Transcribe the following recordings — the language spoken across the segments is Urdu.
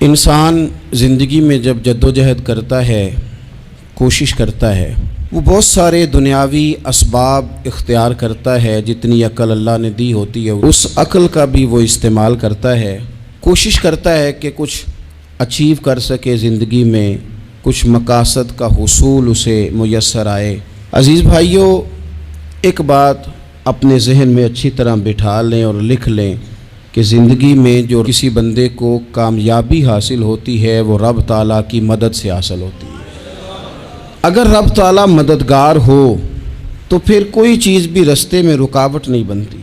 انسان زندگی میں جب جدوجہد کرتا ہے، کوشش کرتا ہے، وہ بہت سارے دنیاوی اسباب اختیار کرتا ہے۔ جتنی عقل اللہ نے دی ہوتی ہے اس عقل کا بھی وہ استعمال کرتا ہے، کوشش کرتا ہے کہ کچھ اچیو کر سکے زندگی میں، کچھ مقاصد کا حصول اسے میسر آئے۔ عزیز بھائیوں، ایک بات اپنے ذہن میں اچھی طرح بٹھا لیں اور لکھ لیں کہ زندگی میں جو کسی بندے کو کامیابی حاصل ہوتی ہے وہ رب تعالیٰ کی مدد سے حاصل ہوتی ہے۔ اگر رب تعالیٰ مددگار ہو تو پھر کوئی چیز بھی رستے میں رکاوٹ نہیں بنتی،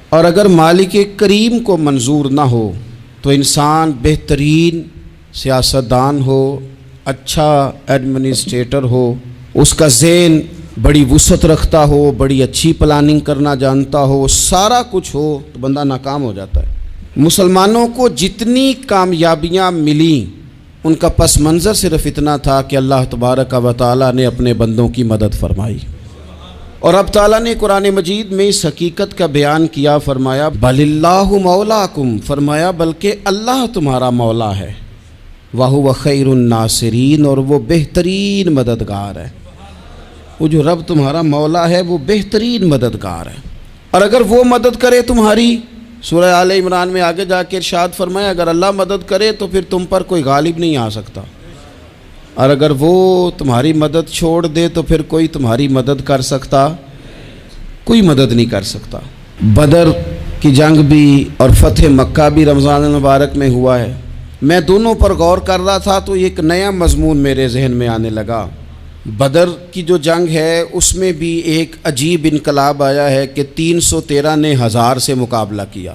اور اگر مالک کریم کو منظور نہ ہو تو انسان بہترین سیاستدان ہو، اچھا ایڈمنسٹریٹر ہو، اس کا ذہن بڑی وسعت رکھتا ہو، بڑی اچھی پلاننگ کرنا جانتا ہو، سارا کچھ ہو، تو بندہ ناکام ہو جاتا ہے۔ مسلمانوں کو جتنی کامیابیاں ملیں ان کا پس منظر صرف اتنا تھا کہ اللہ تبارک و تعالیٰ نے اپنے بندوں کی مدد فرمائی، اور اب تعالیٰ نے قرآن مجید میں اس حقیقت کا بیان کیا، فرمایا بل اللہ مولاکم، فرمایا بلکہ اللہ تمہارا مولا ہے، وَهُوَ خَيْرُ النَّاصِرِينَ، اور وہ بہترین مددگار ہے۔ وہ جو رب تمہارا مولا ہے وہ بہترین مددگار ہے، اور اگر وہ مدد کرے تمہاری، سورہ آل عمران میں آگے جا کے ارشاد فرمایا اگر اللہ مدد کرے تو پھر تم پر کوئی غالب نہیں آ سکتا، اور اگر وہ تمہاری مدد چھوڑ دے تو پھر کوئی تمہاری مدد کر سکتا، کوئی مدد نہیں کر سکتا۔ بدر کی جنگ بھی اور فتح مکہ بھی رمضان المبارک میں ہوا ہے۔ میں دونوں پر غور کر رہا تھا تو ایک نیا مضمون میرے ذہن میں آنے لگا۔ بدر کی جو جنگ ہے اس میں بھی ایک عجیب انقلاب آیا ہے کہ 313 نے 1000 سے مقابلہ کیا،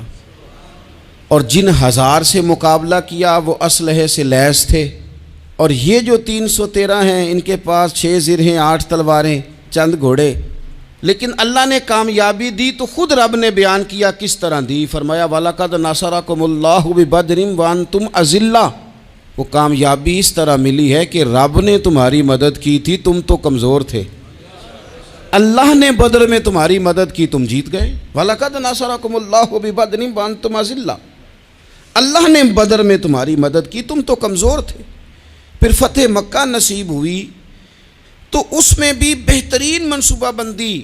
اور جن 1000 سے مقابلہ کیا وہ اسلحے سے لیس تھے، اور یہ جو 313 ہیں ان کے پاس 6 زرہیں، 8 تلواریں، چند گھوڑے، لیکن اللہ نے کامیابی دی تو خود رب نے بیان کیا کس طرح دی، فرمایا وَلَقَدْ نَصَرَكُمُ اللَّهُ بِبَدْرٍ وَأَنْتُمْ أَذِلَّةٌ۔ وہ کامیابی اس طرح ملی ہے کہ رب نے تمہاری مدد کی تھی، تم تو کمزور تھے، اللہ نے بدر میں تمہاری مدد کی، تم جیت گئے۔ وَلَقَدْ نَصَرَكُمُ اللَّهُ بِبَدْرٍ وَأَنْتُمْ أَذِلَّةٌ، اللہ نے بدر میں تمہاری مدد کی، تم تو کمزور تھے۔ پھر فتح مکہ نصیب ہوئی تو اس میں بھی بہترین منصوبہ بندی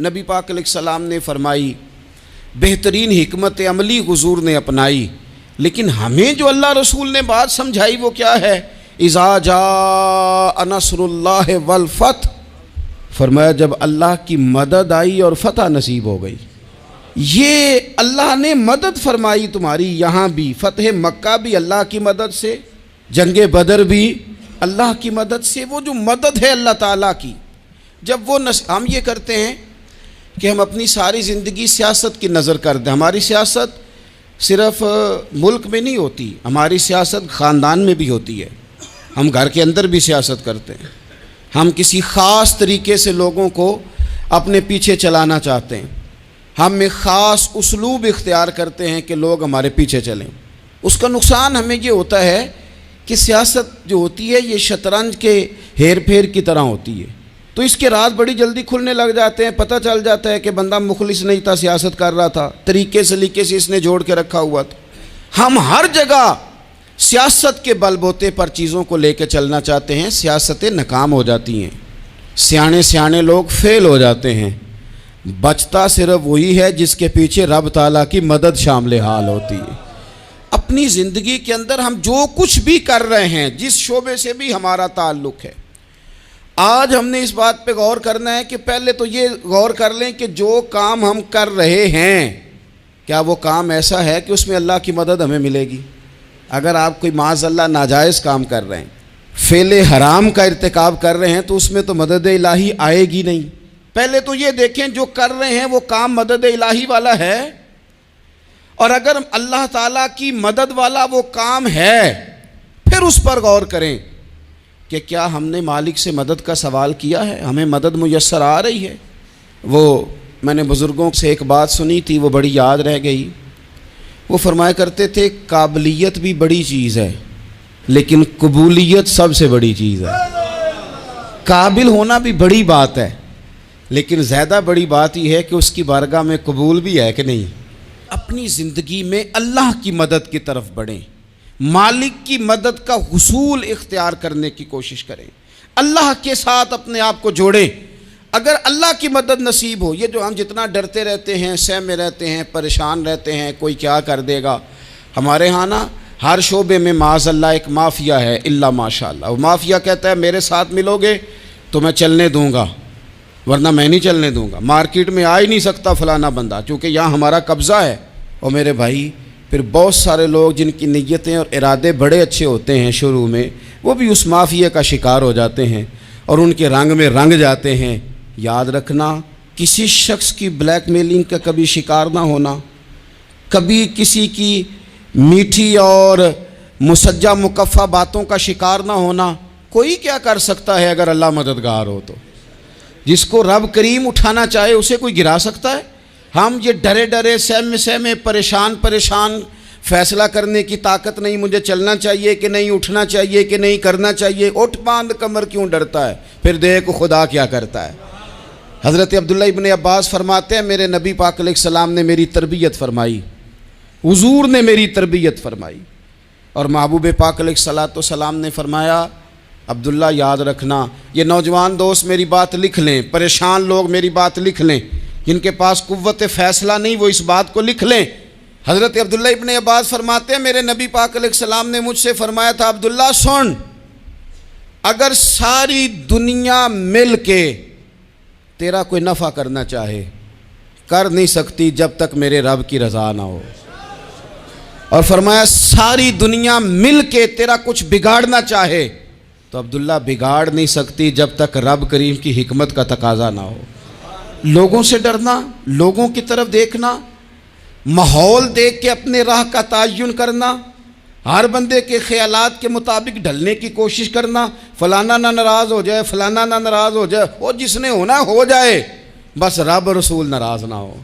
نبی پاک علیہ السلام نے فرمائی، بہترین حکمت عملی حضور نے اپنائی، لیکن ہمیں جو اللہ رسول نے بات سمجھائی وہ کیا ہے؟ اذا جاء نصر اللہ والفتح، فرمایا جب اللہ کی مدد آئی اور فتح نصیب ہو گئی۔ یہ اللہ نے مدد فرمائی تمہاری، یہاں بھی فتح مکہ بھی اللہ کی مدد سے، جنگ بدر بھی اللہ کی مدد سے۔ وہ جو مدد ہے اللہ تعالیٰ کی، جب وہ ہم یہ کرتے ہیں کہ ہم اپنی ساری زندگی سیاست کی نظر کر دیں، ہماری سیاست صرف ملک میں نہیں ہوتی، ہماری سیاست خاندان میں بھی ہوتی ہے، ہم گھر کے اندر بھی سیاست کرتے ہیں، ہم کسی خاص طریقے سے لوگوں کو اپنے پیچھے چلانا چاہتے ہیں، ہم ایک خاص اسلوب اختیار کرتے ہیں کہ لوگ ہمارے پیچھے چلیں۔ اس کا نقصان ہمیں یہ ہوتا ہے کہ سیاست جو ہوتی ہے یہ شطرنج کے ہیر پھیر کی طرح ہوتی ہے، تو اس کے راز بڑی جلدی کھلنے لگ جاتے ہیں، پتہ چل جاتا ہے کہ بندہ مخلص نہیں تھا، سیاست کر رہا تھا، طریقے سلیقے سے اس نے جوڑ کے رکھا ہوا تھا۔ ہم ہر جگہ سیاست کے بل بوتے پر چیزوں کو لے کے چلنا چاہتے ہیں، سیاستیں ناکام ہو جاتی ہیں، سیانے لوگ فیل ہو جاتے ہیں، بچتا صرف وہی ہے جس کے پیچھے رب تعالیٰ کی مدد شامل حال ہوتی ہے۔ اپنی زندگی کے اندر ہم جو کچھ بھی کر رہے ہیں، جس شعبے سے بھی ہمارا تعلق ہے، آج ہم نے اس بات پہ غور کرنا ہے کہ پہلے تو یہ غور کر لیں کہ جو کام ہم کر رہے ہیں کیا وہ کام ایسا ہے کہ اس میں اللہ کی مدد ہمیں ملے گی؟ اگر آپ کوئی معاذ اللہ ناجائز کام کر رہے ہیں، فعل حرام کا ارتکاب کر رہے ہیں، تو اس میں تو مدد الہی آئے گی نہیں۔ پہلے تو یہ دیکھیں جو کر رہے ہیں وہ کام مدد الہی والا ہے، اور اگر اللہ تعالیٰ کی مدد والا وہ کام ہے پھر اس پر غور کریں کہ کیا ہم نے مالک سے مدد کا سوال کیا ہے، ہمیں مدد میسر آ رہی ہے۔ وہ میں نے بزرگوں سے ایک بات سنی تھی، وہ بڑی یاد رہ گئی۔ وہ فرمایا کرتے تھے قابلیت بھی بڑی چیز ہے لیکن قبولیت سب سے بڑی چیز ہے۔ قابل ہونا بھی بڑی بات ہے لیکن زیادہ بڑی بات یہ ہے کہ اس کی بارگاہ میں قبول بھی ہے کہ نہیں۔ اپنی زندگی میں اللہ کی مدد کی طرف بڑھیں، مالک کی مدد کا حصول اختیار کرنے کی کوشش کریں، اللہ کے ساتھ اپنے آپ کو جوڑیں۔ اگر اللہ کی مدد نصیب ہو، یہ جو ہم جتنا ڈرتے رہتے ہیں، سہمے رہتے ہیں، پریشان رہتے ہیں کوئی کیا کر دے گا، ہمارے ہاں نا ہر شعبے میں معاذ اللہ ایک مافیا ہے، الا ماشاء اللہ۔ وہ مافیا کہتا ہے میرے ساتھ ملو گے تو میں چلنے دوں گا، ورنہ میں نہیں چلنے دوں گا، مارکیٹ میں آ ہی نہیں سکتا فلانا بندہ، چونکہ یہاں ہمارا قبضہ ہے۔ اور میرے بھائی پھر بہت سارے لوگ جن کی نیتیں اور ارادے بڑے اچھے ہوتے ہیں شروع میں، وہ بھی اس مافیا کا شکار ہو جاتے ہیں اور ان کے رنگ میں رنگ جاتے ہیں۔ یاد رکھنا، کسی شخص کی بلیک میلنگ کا کبھی شکار نہ ہونا، کبھی کسی کی میٹھی اور مسجع مکفہ باتوں کا شکار نہ ہونا۔ کوئی کیا کر سکتا ہے اگر اللہ مددگار ہو تو؟ جس کو رب کریم اٹھانا چاہے اسے کوئی گرا سکتا ہے؟ ہم یہ ڈرے ڈرے سہمے پریشان فیصلہ کرنے کی طاقت نہیں، مجھے چلنا چاہیے کہ نہیں، اٹھنا چاہیے کہ نہیں، کرنا چاہیے، اٹھ باندھ کمر کیوں ڈرتا ہے؟ پھر دیکھ خدا کیا کرتا ہے۔ حضرت عبداللہ ابن عباس فرماتے ہیں میرے نبی پاک علیہ السلام نے میری تربیت فرمائی، حضور نے میری تربیت فرمائی، اور محبوب پاک علیہ السلام نے فرمایا عبداللہ یاد رکھنا، یہ نوجوان دوست میری بات لکھ لیں، پریشان لوگ میری بات لکھ لیں، جن کے پاس قوت فیصلہ نہیں وہ اس بات کو لکھ لیں۔ حضرت عبداللہ ابن عباس فرماتے ہیں میرے نبی پاک علیہ السلام نے مجھ سے فرمایا تھا عبداللہ سن، اگر ساری دنیا مل کے تیرا کوئی نفع کرنا چاہے کر نہیں سکتی جب تک میرے رب کی رضا نہ ہو، اور فرمایا ساری دنیا مل کے تیرا کچھ بگاڑنا چاہے تو عبداللہ بگاڑ نہیں سکتی جب تک رب کریم کی حکمت کا تقاضا نہ ہو۔ لوگوں سے ڈرنا، لوگوں کی طرف دیکھنا، ماحول دیکھ کے اپنے راہ کا تعین کرنا، ہر بندے کے خیالات کے مطابق ڈھلنے کی کوشش کرنا، فلانا نہ ناراض ہو جائے، فلانا نہ ناراض ہو جائے، وہ جس نے ہونا ہو جائے، بس رب رسول ناراض نہ ہو۔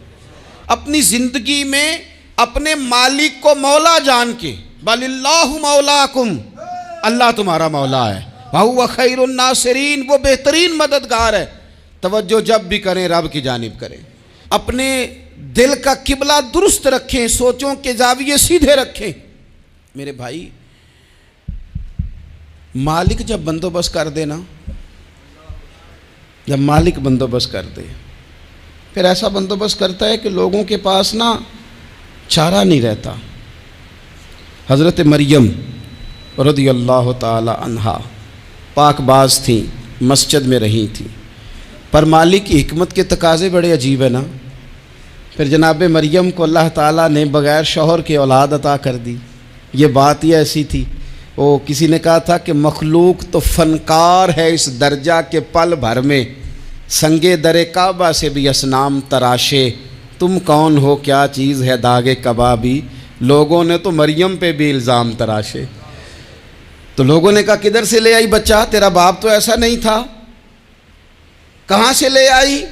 اپنی زندگی میں اپنے مالک کو مولا جان کے، بل اللہ مولاکم، اللہ تمہارا مولا ہے، وَهُوَ خَيْرُ النَّاصِرِينَ، وہ بہترین مددگار ہے۔ توجہ جب بھی کریں رب کی جانب کریں، اپنے دل کا قبلہ درست رکھیں، سوچوں کے زاویے سیدھے رکھیں۔ میرے بھائی مالک جب بندوبست کر دے نا، جب مالک بندوبست کر دے پھر ایسا بندوبست کرتا ہے کہ لوگوں کے پاس نا چارہ نہیں رہتا۔ حضرت مریم رضی اللہ تعالی عنہا پاک باز تھیں، مسجد میں رہی تھیں، پر مالک کی حکمت کے تقاضے بڑے عجیب ہیں نا۔ پھر جناب مریم کو اللہ تعالیٰ نے بغیر شوہر کے اولاد عطا کر دی۔ یہ بات ہی ایسی تھی، وہ کسی نے کہا تھا کہ مخلوق تو فنکار ہے اس درجہ کے پل بھر میں سنگے در کعبہ سے بھی اصنام تراشے، تم کون ہو کیا چیز ہے داغ کبابی، لوگوں نے تو مریم پہ بھی الزام تراشے۔ تو لوگوں نے کہا کدھر سے لے آئی بچہ، تیرا باپ تو ایسا نہیں تھا، کہاں سے لے آئی؟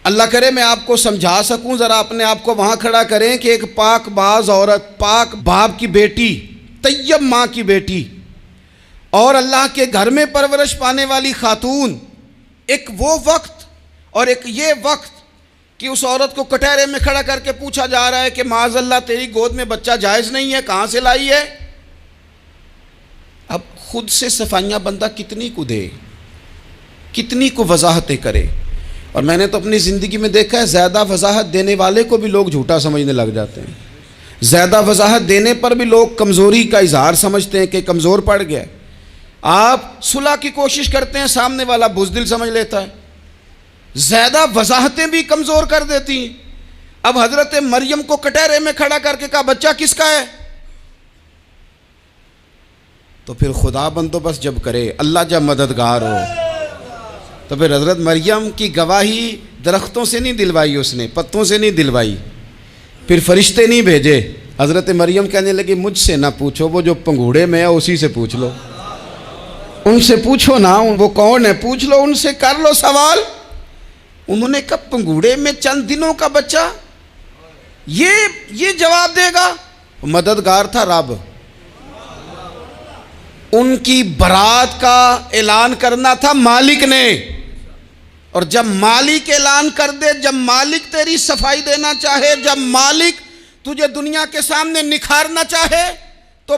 اللہ کرے میں آپ کو سمجھا سکوں، ذرا اپنے آپ کو وہاں کھڑا کریں کہ ایک پاک باز عورت، پاک باپ کی بیٹی، طیب ماں کی بیٹی، اور اللہ کے گھر میں پرورش پانے والی خاتون، ایک وہ وقت اور ایک یہ وقت کہ اس عورت کو کٹہرے میں کھڑا کر کے پوچھا جا رہا ہے کہ معاذ اللہ تیری گود میں بچہ جائز نہیں ہے، کہاں سے لائی ہے؟ اب خود سے صفائیاں بندہ کتنی کو دے، کتنی کو وضاحتیں کرے۔ اور میں نے تو اپنی زندگی میں دیکھا ہے زیادہ وضاحت دینے والے کو بھی لوگ جھوٹا سمجھنے لگ جاتے ہیں، زیادہ وضاحت دینے پر بھی لوگ کمزوری کا اظہار سمجھتے ہیں کہ کمزور پڑ گیا۔ آپ صلح کی کوشش کرتے ہیں، سامنے والا بزدل سمجھ لیتا ہے، زیادہ وضاحتیں بھی کمزور کر دیتی ہیں۔ اب حضرت مریم کو کٹہرے میں کھڑا کر کے کہا بچہ کس کا ہے؟ تو پھر خدا بندوبست جب کرے، اللہ جب مددگار ہو، تو پھر حضرت مریم کی گواہی درختوں سے نہیں دلوائی، اس نے پتوں سے نہیں دلوائی، پھر فرشتے نہیں بھیجے۔ حضرت مریم کہنے لگی مجھ سے نہ پوچھو، وہ جو پنگوڑے میں ہے اسی سے پوچھ لو، ان سے پوچھو نا، وہ کون ہے پوچھ لو، ان سے کر لو سوال۔ انہوں نے کہا پنگوڑے میں چند دنوں کا بچہ یہ جواب دے گا؟ مددگار تھا رب، ان کی برات کا اعلان کرنا تھا مالک نے، اور جب مالک اعلان کر دے، جب مالک تیری صفائی دینا چاہے، جب مالک تجھے دنیا کے سامنے نکھارنا چاہے، تو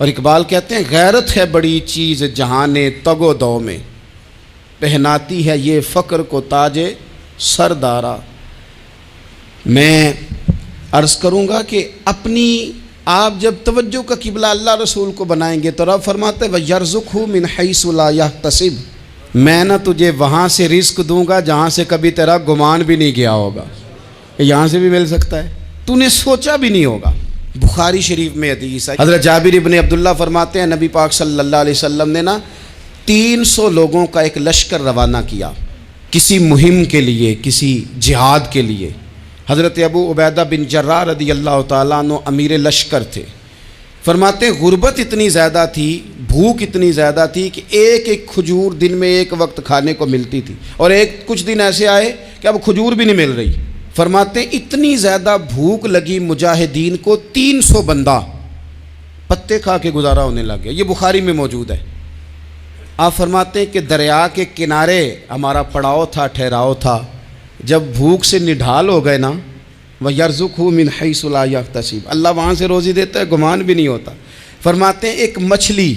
اور اقبال کہتے ہیں غیرت ہے بڑی چیز جہان تگ و دو میں، پہناتی ہے یہ فقر کو تاج سردارا۔ میں عرض کروں گا کہ اپنی آپ جب توجہ کا قبلہ اللہ رسول کو بنائیں گے تو رب فرماتے ہیں وَيَرْزُقْهُ مِنْ حَيْثُ لَا يَحْتَسِبُ، میں نہ تجھے وہاں سے رزق دوں گا جہاں سے کبھی تیرا گمان بھی نہیں گیا ہوگا، یہاں سے بھی مل سکتا ہے، تو نے سوچا بھی نہیں ہوگا۔ بخاری شریف میں حدیث ہے، حضرت جابر ابن عبداللہ فرماتے ہیں نبی پاک صلی اللہ علیہ وسلم نے 300 لوگوں کا ایک لشکر روانہ کیا کسی مہم کے لیے، کسی جہاد کے لیے۔ حضرت ابو عبیدہ بن جراح رضی اللہ تعالیٰ عنہ امیر لشکر تھے۔ فرماتے ہیں غربت اتنی زیادہ تھی، بھوک اتنی زیادہ تھی کہ ایک ایک کھجور دن میں ایک وقت کھانے کو ملتی تھی، اور کچھ دن ایسے آئے کہ اب کھجور بھی نہیں مل رہی۔ فرماتے ہیں اتنی زیادہ بھوک لگی مجاہدین کو 300 بندہ پتے کھا کے گزارا ہونے لگ گیا۔ یہ بخاری میں موجود ہے۔ آپ فرماتے ہیں کہ دریا کے کنارے ہمارا پڑاؤ تھا، ٹھہراؤ تھا، جب بھوک سے نڈھال ہو گئے نا وَيَرْزُقْهُ مِنْ حَيْثُ لَا يَحْتَسِبُ، اللہ وہاں سے روزی دیتا ہے، گمان بھی نہیں ہوتا۔ فرماتے ہیں ایک مچھلی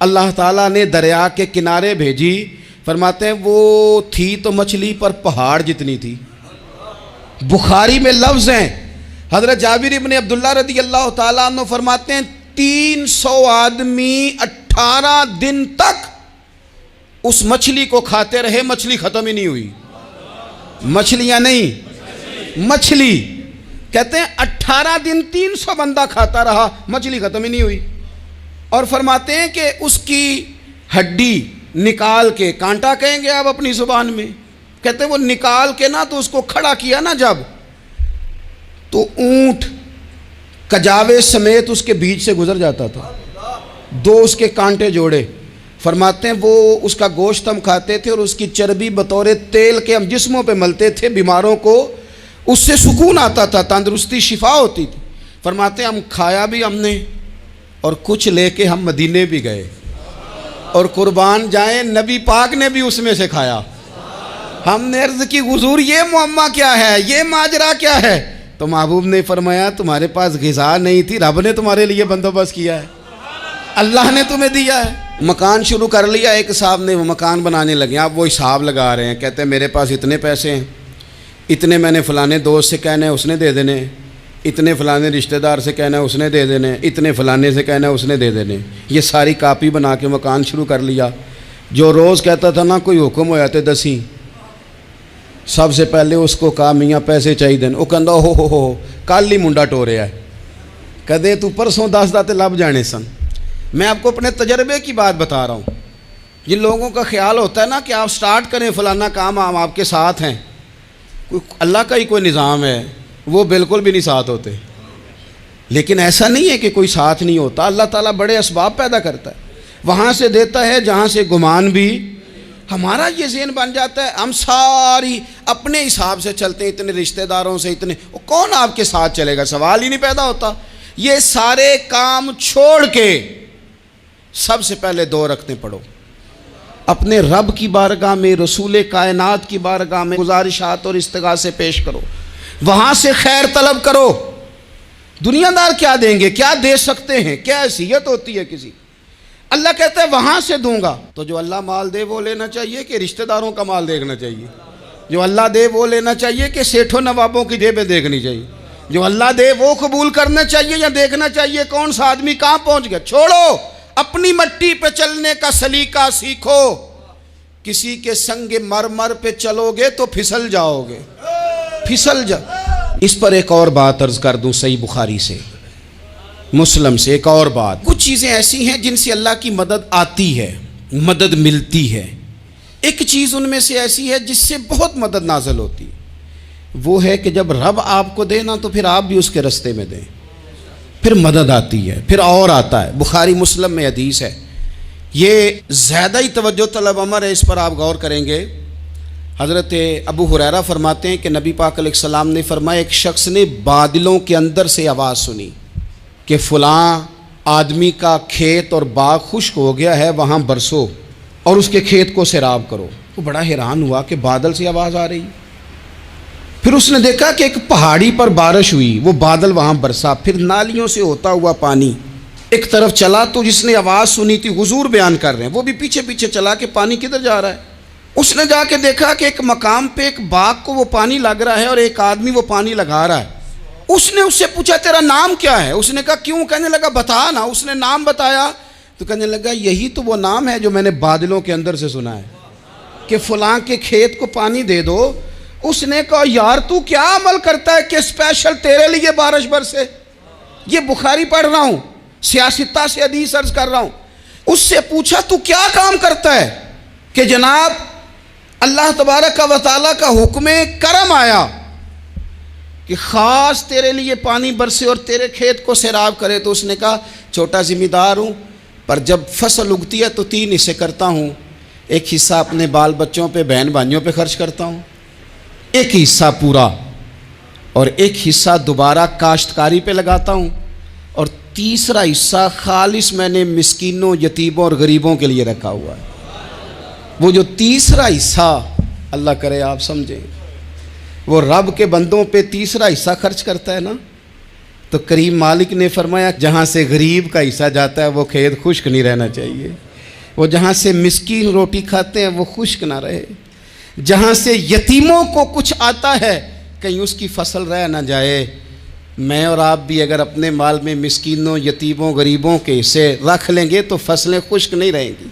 اللہ تعالیٰ نے دریا کے کنارے بھیجی، فرماتے ہیں وہ تھی تو مچھلی پر پہاڑ جتنی تھی۔ بخاری میں لفظ ہیں، حضرت جابر ابن عبداللہ رضی اللہ تعالیٰ عنہ فرماتے ہیں 300 آدمی 18 دن تک اس مچھلی کو کھاتے رہے، مچھلی ختم ہی نہیں ہوئی۔ مچھلیاں نہیں، مچھلی کہتے ہیں 18 دن 300 بندہ کھاتا رہا، مچھلی ختم ہی نہیں ہوئی۔ اور فرماتے ہیں کہ اس کی ہڈی نکال کے، کانٹا کہیں گے آپ اپنی زبان میں، کہتے ہیں وہ نکال کے نا تو اس کو کھڑا کیا نا جب، تو اونٹ کجاوے سمیت اس کے بیچ سے گزر جاتا تھا، 2 اس کے کانٹے جوڑے۔ فرماتے ہیں وہ اس کا گوشت ہم کھاتے تھے اور اس کی چربی بطور تیل کے ہم جسموں پہ ملتے تھے، بیماروں کو اس سے سکون آتا تھا، تندرستی شفا ہوتی تھی۔ فرماتے ہیں ہم کھایا بھی ہم نے، اور کچھ لے کے ہم مدینے بھی گئے، اور قربان جائیں نبی پاک نے بھی اس میں سے کھایا۔ ہم نے عرض کی حضور یہ معمہ کیا ہے، یہ ماجرا کیا ہے؟ تو محبوب نے فرمایا تمہارے پاس غذا نہیں تھی، رب نے تمہارے لیے بندوبست کیا ہے، اللہ نے تمہیں دیا ہے۔ مکان شروع کر لیا، ایک صاحب نے وہ مکان بنانے لگے، آپ وہ حساب لگا رہے ہیں، کہتے ہیں میرے پاس اتنے پیسے ہیں، اتنے میں نے فلانے دوست سے کہنا ہے اس نے دے دینے، اتنے فلانے رشتہ دار سے کہنا ہے اس نے دے دینے، اتنے فلانے سے کہنا ہے اس نے دے دینے۔ یہ ساری کاپی بنا کے مکان شروع کر لیا۔ جو روز کہتا تھا نا کوئی حکم ہو جاتے 10، سب سے پہلے اس کو کہا میاں پیسے چاہیے دین، وہ کہندا ہو کل ہی منڈا ٹوریا ہے، کدے تو پرسوں 10 داتے لب جانے سن۔ میں آپ کو اپنے تجربے کی بات بتا رہا ہوں۔ جن لوگوں کا خیال ہوتا ہے نا کہ آپ سٹارٹ کریں فلانا کام، ہم آپ کے ساتھ ہیں، اللہ کا ہی کوئی نظام ہے، وہ بالکل بھی نہیں ساتھ ہوتے۔ لیکن ایسا نہیں ہے کہ کوئی ساتھ نہیں ہوتا، اللہ تعالیٰ بڑے اسباب پیدا کرتا ہے، وہاں سے دیتا ہے جہاں سے گمان بھی۔ ہمارا یہ ذہن بن جاتا ہے ہم ساری اپنے حساب سے چلتے ہیں، اتنے رشتہ داروں سے، اتنے، کون آپ کے ساتھ چلے گا؟ سوال ہی نہیں پیدا ہوتا۔ یہ سارے کام چھوڑ کے سب سے پہلے 2 رکعتیں پڑھو، اپنے رب کی بارگاہ میں، رسول کائنات کی بارگاہ میں گزارشات اور استغاثے پیش کرو، وہاں سے خیر طلب کرو۔ دنیا دار کیا دیں گے، کیا دے سکتے ہیں، کیا حیثیت ہوتی ہے کسی؟ اللہ کہتا ہے وہاں سے دوں گا۔ تو جو اللہ مال دے وہ لینا چاہیے کہ رشتہ داروں کا مال دیکھنا چاہیے؟ جو اللہ دے وہ لینا چاہیے کہ سیٹھوں نوابوں کی جیبیں دیکھنی چاہیے؟ جو اللہ دے وہ قبول کرنا چاہیے یا دیکھنا چاہیے کون سا آدمی کہاں پہنچ گیا؟ چھوڑو، اپنی مٹی پہ چلنے کا سلیقہ سیکھو۔ کسی کے سنگ مرمر پہ چلو گے تو پھسل جاؤ گے، پھسل جا۔ اس پر ایک اور بات عرض کر دوں، صحیح بخاری سے، مسلم سے ایک اور بات۔ کچھ چیزیں ایسی ہیں جن سے اللہ کی مدد آتی ہے، مدد ملتی ہے۔ ایک چیز ان میں سے ایسی ہے جس سے بہت مدد نازل ہوتی ہے، وہ ہے کہ جب رب آپ کو دے نا تو پھر آپ بھی اس کے رستے میں دیں، پھر مدد آتی ہے، پھر اور آتا ہے۔ بخاری مسلم میں حدیث ہے، یہ زیادہ ہی توجہ طلب امر ہے، اس پر آپ غور کریں گے۔ حضرت ابو ہریرہ فرماتے ہیں کہ نبی پاک علیہ السلام نے فرمایا ایک شخص نے بادلوں کے اندر سے آواز سنی کہ فلاں آدمی کا کھیت اور باغ خشک ہو گیا ہے، وہاں برسو اور اس کے کھیت کو سیراب کرو۔ وہ بڑا حیران ہوا کہ بادل سے آواز آ رہی۔ پھر اس نے دیکھا کہ ایک پہاڑی پر بارش ہوئی، وہ بادل وہاں برسا، پھر نالیوں سے ہوتا ہوا پانی ایک طرف چلا تو جس نے آواز سنی تھی حضور بیان کر رہے ہیں، وہ بھی پیچھے پیچھے چلا کہ پانی کدھر جا رہا ہے۔ اس نے جا کے دیکھا کہ ایک مقام پہ ایک باغ کو وہ پانی لگ رہا ہے اور ایک آدمی وہ پانی لگا رہا ہے۔ اس نے اس سے پوچھا تیرا نام کیا ہے؟ اس نے کہا کیوں؟ کہنے لگا بتا نا۔ اس نے نام بتایا تو کہنے لگا یہی تو وہ نام ہے جو میں نے بادلوں کے اندر سے سنا ہے کہ فلاں کے کھیت کو پانی دے دو۔ اس نے کہا یار تو کیا عمل کرتا ہے کہ اسپیشل تیرے لیے بارش برسے؟ یہ بخاری پڑھ رہا ہوں، سیاستہ سے حدیث عرض کر رہا ہوں۔ اس سے پوچھا تو کیا کام کرتا ہے کہ جناب اللہ تبارک و تعالیٰ کا حکم کرم آیا کہ خاص تیرے لیے پانی برسے اور تیرے کھیت کو سیراب کرے؟ تو اس نے کہا چھوٹا ذمہ دار ہوں، پر جب فصل اگتی ہے تو 3 حصے کرتا ہوں، ایک حصہ اپنے بال بچوں پہ بہن بھائیوں پہ خرچ کرتا ہوں، ایک حصہ پورا، اور ایک حصہ دوبارہ کاشتکاری پہ لگاتا ہوں، اور تیسرا حصہ خالص میں نے مسکینوں، یتیموں اور غریبوں کے لیے رکھا ہوا ہے۔ وہ جو تیسرا حصہ اللہ کرے آپ سمجھیں، وہ رب کے بندوں پہ تیسرا حصہ خرچ کرتا ہے نا، تو کریم مالک نے فرمایا جہاں سے غریب کا حصہ جاتا ہے وہ کھیت خشک نہیں رہنا چاہیے، وہ جہاں سے مسکین روٹی کھاتے ہیں وہ خشک نہ رہے، جہاں سے یتیموں کو کچھ آتا ہے کہیں اس کی فصل رہ نہ جائے۔ میں اور آپ بھی اگر اپنے مال میں مسکینوں، یتیموں، غریبوں کے حصے رکھ لیں گے تو فصلیں خشک نہیں رہیں گی،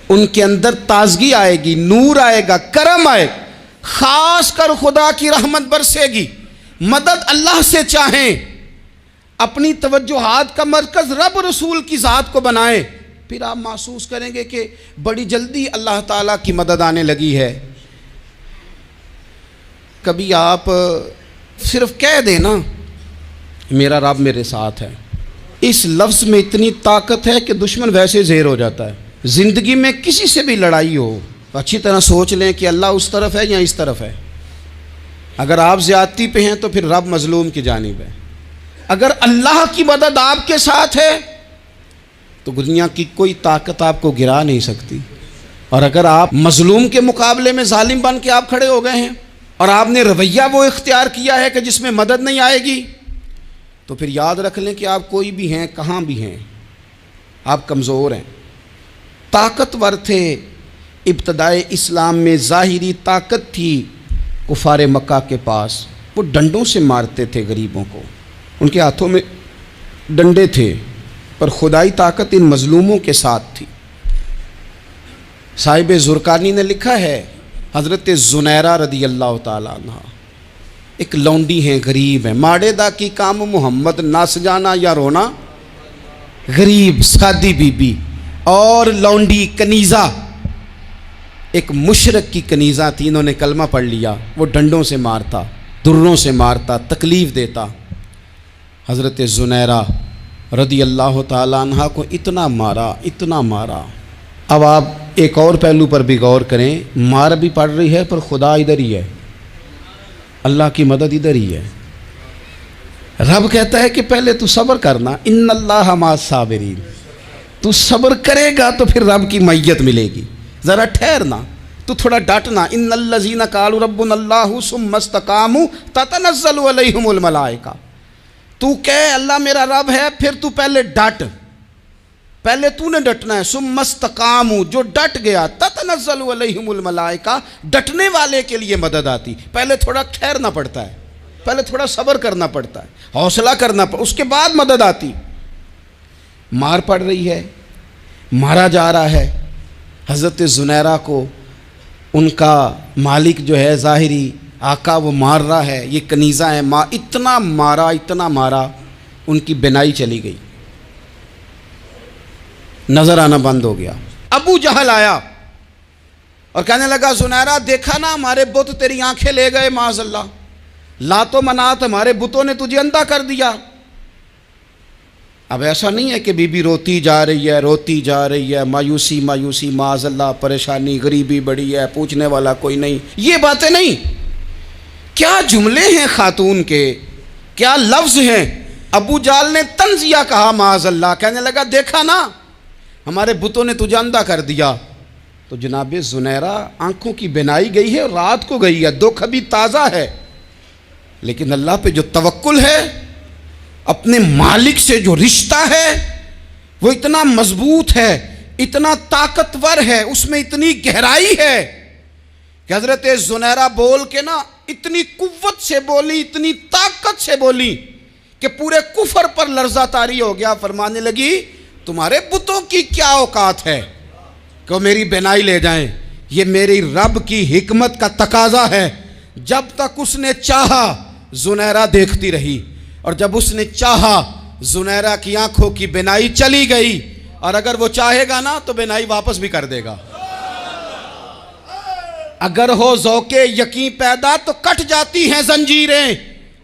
ان کے اندر تازگی آئے گی، نور آئے گا، کرم آئے گا، خاص کر خدا کی رحمت برسے گی۔ مدد اللہ سے چاہیں، اپنی توجہات کا مرکز رب رسول کی ذات کو بنائیں، پھر آپ محسوس کریں گے کہ بڑی جلدی اللہ تعالیٰ کی مدد آنے لگی ہے۔ کبھی آپ صرف کہہ دیں نا میرا رب میرے ساتھ ہے، اس لفظ میں اتنی طاقت ہے کہ دشمن ویسے زیر ہو جاتا ہے۔ زندگی میں کسی سے بھی لڑائی ہو تو اچھی طرح سوچ لیں کہ اللہ اس طرف ہے یا اس طرف ہے۔ اگر آپ زیادتی پہ ہیں تو پھر رب مظلوم کی جانب ہے۔ اگر اللہ کی مدد آپ کے ساتھ ہے تو دنیا کی کوئی طاقت آپ کو گرا نہیں سکتی، اور اگر آپ مظلوم کے مقابلے میں ظالم بن کے آپ کھڑے ہو گئے ہیں اور آپ نے رویہ وہ اختیار کیا ہے کہ جس میں مدد نہیں آئے گی، تو پھر یاد رکھ لیں کہ آپ کوئی بھی ہیں، کہاں بھی ہیں، آپ کمزور ہیں۔ طاقتور تھے ابتدائے اسلام میں، ظاہری طاقت تھی کفار مکہ کے پاس، وہ ڈنڈوں سے مارتے تھے غریبوں کو، ان کے ہاتھوں میں ڈنڈے تھے، پر خدائی طاقت ان مظلوموں کے ساتھ تھی۔ صاحب زرقانی نے لکھا ہے حضرت زنیرہ رضی اللہ تعالیٰ عنہ ایک لونڈی ہیں، غریب ہیں، ماڑے دا کی کام محمد نس جانا یا رونا، غریب سادی بی بی اور لونڈی کنیزہ، ایک مشرک کی کنیزہ تھی، انہوں نے کلمہ پڑھ لیا، وہ ڈنڈوں سے مارتا، دروں سے مارتا، تکلیف دیتا۔ حضرت زنیرہ رضی اللہ تعالیٰ عنہ کو اتنا مارا، اتنا مارا۔ اب آپ ایک اور پہلو پر بھی غور کریں، مار بھی پڑ رہی ہے پر خدا ادھر ہی ہے، اللہ کی مدد ادھر ہی ہے۔ رب کہتا ہے کہ پہلے تو صبر کرنا، ان اللہ مع الصابرین، تو صبر کرے گا تو پھر رب کی معیت ملے گی، ذرا ٹھہرنا، تو تھوڑا ڈٹنا۔ ان الذین قالوا ربنا اللہ ثم استقاموا تتنزل علیہم الملائکہ، تو کہے اللہ میرا رب ہے، پھر تو پہلے ڈٹ، پہلے تو نے ڈٹنا ہے۔ ثم استقاموا، جو ڈٹ گیا، تتنزل علیہم الملائکہ، ڈٹنے والے کے لیے مدد آتی، پہلے تھوڑا ٹھہرنا پڑتا ہے، پہلے تھوڑا صبر کرنا پڑتا ہے، حوصلہ کرنا پڑتا، اس کے بعد مدد آتی۔ مار پڑ رہی ہے، مارا جا رہا ہے حضرت زنیرہ کو، ان کا مالک جو ہے ظاہری آقا وہ مار رہا ہے، یہ کنیزہ ہے، اتنا مارا اتنا مارا، ان کی بینائی چلی گئی، نظر آنا بند ہو گیا۔ ابو جہل آیا اور کہنے لگا زنیرہ دیکھا نا ہمارے بت تیری آنکھیں لے گئے، معاذ اللہ، لات و منات ہمارے بتوں نے تجھے اندھا کر دیا۔ اب ایسا نہیں ہے کہ بی بی روتی جا رہی ہے، روتی جا رہی ہے، مایوسی مایوسی، معاذ اللہ، پریشانی، غریبی بڑی ہے، پوچھنے والا کوئی نہیں، یہ باتیں نہیں۔ کیا جملے ہیں خاتون کے، کیا لفظ ہیں۔ ابو جہل نے تنزیہ کہا، معاذ اللہ، کہنے لگا دیکھا نا ہمارے بتوں نے تجھے اندھا کر دیا۔ تو جناب زنیرہ آنکھوں کی بینائی گئی ہے، رات کو گئی ہے، دکھ ابھی تازہ ہے، لیکن اللہ پہ جو توکل ہے، اپنے مالک سے جو رشتہ ہے، وہ اتنا مضبوط ہے، اتنا طاقتور ہے، اس میں اتنی گہرائی ہے کہ حضرت زنیرہ بول کے نا اتنی قوت سے بولی، اتنی طاقت سے بولی کہ پورے کفر پر لرزہ طاری ہو گیا۔ فرمانے لگی تمہارے بتوں کی کیا اوقات ہے کہ وہ میری بینائی لے جائیں؟ یہ میری رب کی حکمت کا تقاضا ہے۔ جب تک اس نے چاہا زنیرہ دیکھتی رہی، اور جب اس نے چاہا زنیرہ کی آنکھوں کی بینائی چلی گئی، اور اگر وہ چاہے گا نا تو بینائی واپس بھی کر دے گا۔ اگر ہو ذوق یقین پیدا تو کٹ جاتی ہیں زنجیریں،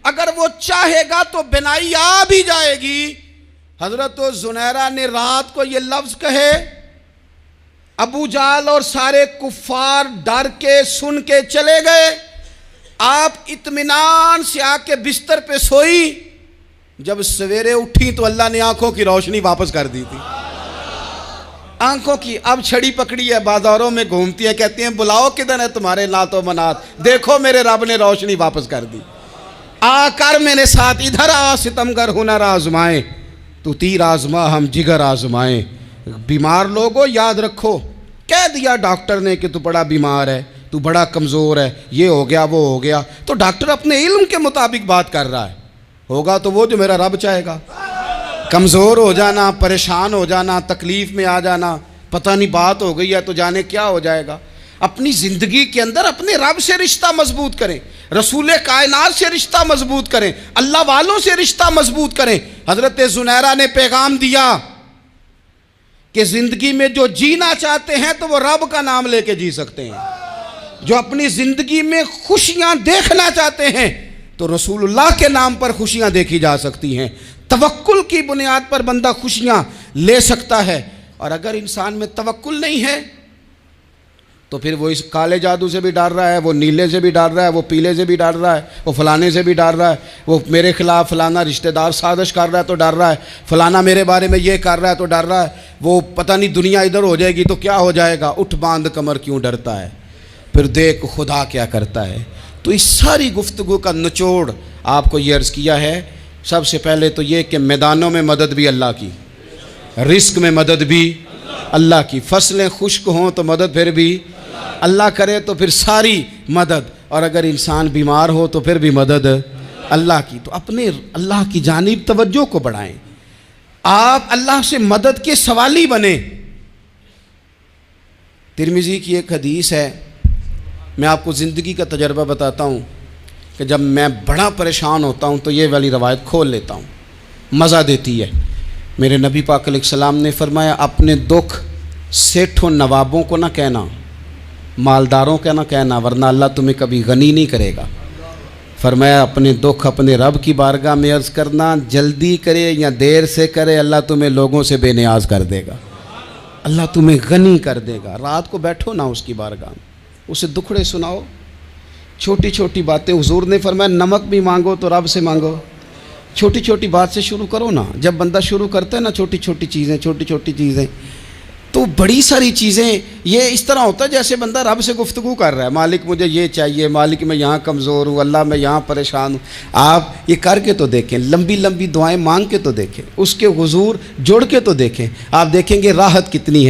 اگر وہ چاہے گا تو بینائی آ بھی جائے گی۔ حضرت زنیرہ نے رات کو یہ لفظ کہے، ابو جہل اور سارے کفار ڈر کے سن کے چلے گئے۔ آپ اطمینان سے آ کے بستر پہ سوئی، جب سویرے اٹھی تو اللہ نے آنکھوں کی روشنی واپس کر دی تھی۔ آنکھوں کی اب چھڑی پکڑی ہے، بازاروں میں گھومتی ہے، کہتی ہیں بلاؤ کدھر ہے تمہارے نعت و منات، دیکھو میرے رب نے روشنی واپس کر دی۔ آ کر میرے ساتھ ادھر آ ستمگر ہنر آزمائیں، تو تیر آزما ہم جگر آزمائیں۔ بیمار لوگوں یاد رکھو، کہہ دیا ڈاکٹر نے کہ تو بڑا بیمار ہے، تو بڑا کمزور ہے، یہ ہو گیا وہ ہو گیا، تو ڈاکٹر اپنے علم کے مطابق بات کر رہا ہے، ہوگا تو وہ جو میرا رب چاہے گا۔ کمزور ہو جانا، پریشان ہو جانا، تکلیف میں آ جانا، پتہ نہیں بات ہو گئی ہے تو جانے کیا ہو جائے گا۔ اپنی زندگی کے اندر اپنے رب سے رشتہ مضبوط کریں، رسول کائنات سے رشتہ مضبوط کریں، اللہ والوں سے رشتہ مضبوط کریں۔ حضرت زنیرہ نے پیغام دیا کہ زندگی میں جو جینا چاہتے ہیں تو وہ رب کا نام لے کے جی سکتے ہیں، جو اپنی زندگی میں خوشیاں دیکھنا چاہتے ہیں تو رسول اللہ کے نام پر خوشیاں دیکھی جا سکتی ہیں۔ توکل کی بنیاد پر بندہ خوشیاں لے سکتا ہے، اور اگر انسان میں توکل نہیں ہے تو پھر وہ اس کالے جادو سے بھی ڈر رہا ہے، وہ نیلے سے بھی ڈر رہا ہے، وہ پیلے سے بھی ڈر رہا ہے، وہ فلانے سے بھی ڈر رہا ہے، وہ میرے خلاف فلانا رشتہ دار سازش کر رہا ہے تو ڈر رہا ہے، فلانا میرے بارے میں یہ کر رہا ہے تو ڈر رہا ہے، وہ پتہ نہیں دنیا ادھر ہو جائے گی تو کیا ہو جائے گا، اٹھ باندھ کمر کیوں ڈرتا ہے، پھر دیکھ خدا کیا کرتا ہے۔ تو اس ساری گفتگو کا نچوڑ آپ کو یہ عرض کیا ہے، سب سے پہلے تو یہ کہ میدانوں میں مدد بھی اللہ کی، رزق میں مدد بھی اللہ کی، فصلیں خشک ہوں تو مدد پھر بھی اللہ کرے، تو پھر ساری مدد، اور اگر انسان بیمار ہو تو پھر بھی مدد اللہ کی۔ تو اپنے اللہ کی جانب توجہ کو بڑھائیں، آپ اللہ سے مدد کے سوالی بنیں۔ ترمذی کی ایک حدیث ہے، میں آپ کو زندگی کا تجربہ بتاتا ہوں کہ جب میں بڑا پریشان ہوتا ہوں تو یہ والی روایت کھول لیتا ہوں، مزہ دیتی ہے۔ میرے نبی پاک علیہ السلام نے فرمایا اپنے دکھ سیٹھوں نوابوں کو نہ کہنا، مالداروں کا نہ کہنا، ورنہ اللہ تمہیں کبھی غنی نہیں کرے گا۔ فرمایا اپنے دکھ اپنے رب کی بارگاہ میں عرض کرنا، جلدی کرے یا دیر سے کرے اللہ تمہیں لوگوں سے بے نیاز کر دے گا، اللہ تمہیں غنی کر دے گا۔ رات کو بیٹھو نا اس کی بارگاہ میں، اسے دکھڑے سناؤ، چھوٹی چھوٹی باتیں، حضور نے فرمایا نمک بھی مانگو تو رب سے مانگو، چھوٹی چھوٹی بات سے شروع کرو نا۔ جب بندہ شروع کرتا ہے نا چھوٹی چھوٹی چیزیں تو بڑی ساری چیزیں یہ اس طرح ہوتا ہے جیسے بندہ رب سے گفتگو کر رہا ہے، مالک مجھے یہ چاہیے، مالک میں یہاں کمزور ہوں، اللہ میں یہاں پریشان ہوں۔ آپ یہ کر کے تو دیکھیں، لمبی لمبی دعائیں مانگ کے تو دیکھیں، اس کے حضور جوڑ کے تو دیکھیں، آپ دیکھیں گے راحت کتنی ہے۔